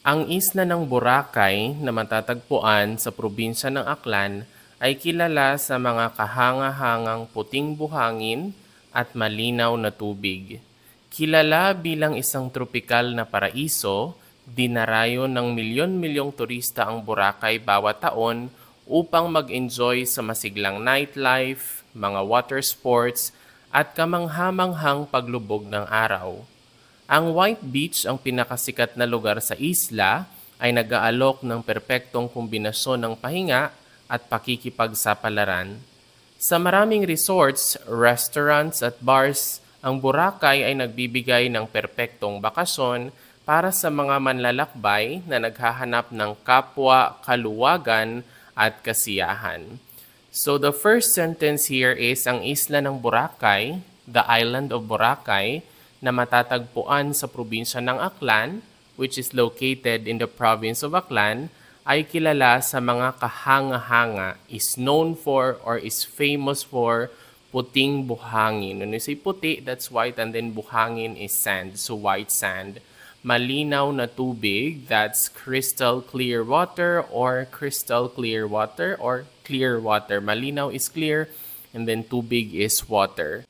Ang isla ng Boracay na matatagpuan sa probinsya ng Aklan ay kilala sa mga kahanga-hangang puting buhangin at malinaw na tubig. Kilala bilang isang tropikal na paraiso, dinarayo ng milyon-milyong turista ang Boracay bawat taon upang mag-enjoy sa masiglang nightlife, mga water sports, at kamanghamanghang paglubog ng araw. Ang White Beach, ang pinakasikat na lugar sa isla, ay nag-aalok ng perpektong kombinasyon ng pahinga at pakikipagsapalaran. Sa maraming resorts, restaurants at bars, ang Boracay ay nagbibigay ng perpektong bakasyon para sa mga manlalakbay na naghahanap ng kapwa, kaluwagan at kasiyahan. So the first sentence here is ang isla ng Boracay, the island of Boracay, na matatagpuan sa probinsya ng Aklan, which is located in the province of Aklan, ay kilala sa mga kahanga-hanga, is known for or is famous for puting buhangin. When you say puti, that's white, and then buhangin is sand, so white sand. Malinaw na tubig, that's crystal clear water or crystal clear water or clear water. Malinaw is clear, and then tubig is water.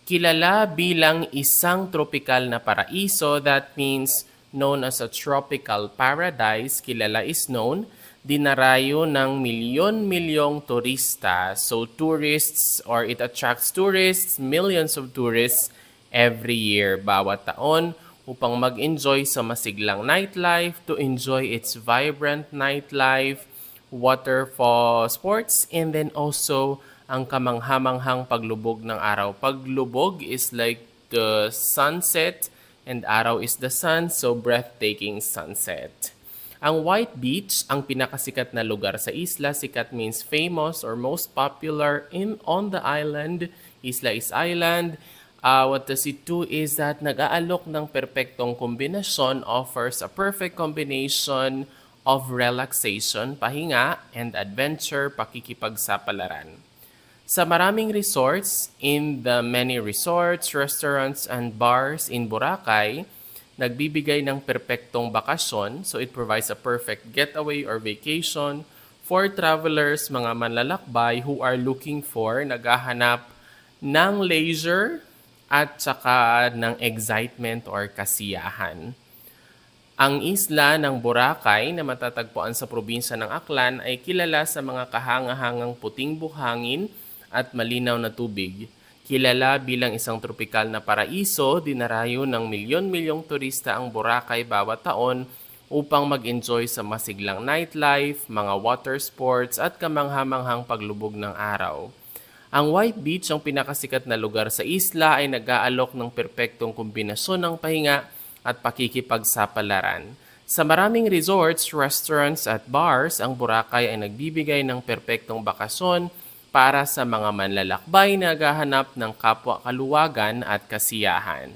Kilala bilang isang tropikal na paraiso, that means known as a tropical paradise. Kilala is known, dinarayo ng milyon-milyong turista. So tourists, or it attracts tourists, millions of tourists every year, bawat taon, upang mag-enjoy sa masiglang nightlife, to enjoy its vibrant nightlife, waterfall sports, and then also ang kamanghamanghang paglubog ng araw. Paglubog is like the sunset and araw is the sun, so breathtaking sunset. Ang White Beach, ang pinakasikat na lugar sa isla. Sikat means famous or most popular on the island. Isla is island. What does it do is that nag-aalok ng perpektong kombinasyon, offers a perfect combination of relaxation, pahinga, and adventure, pakikipagsapalaran. Sa maraming resorts, in the many resorts, restaurants, and bars in Boracay, nagbibigay ng perpektong bakasyon, so it provides a perfect getaway or vacation for travelers, mga manlalakbay who are looking for, naghahanap ng leisure at saka ng excitement or kasiyahan. Ang isla ng Boracay na matatagpuan sa probinsya ng Aklan ay kilala sa mga kahanga-hangang puting buhangin at malinaw na tubig. Kilala bilang isang tropikal na paraiso, dinarayo ng milyon-milyong turista ang Boracay bawat taon upang mag-enjoy sa masiglang nightlife, mga water sports at kamanghamanghang paglubog ng araw. Ang White Beach, ang pinakasikat na lugar sa isla, ay nag-aalok ng perpektong kombinasyon ng pahinga at pakikipagsapalaran. Sa maraming resorts, restaurants at bars, ang Boracay ay nagbibigay ng perpektong bakasyon para sa mga manlalakbay na naghahanap ng kapwa kaluwagan at kasiyahan.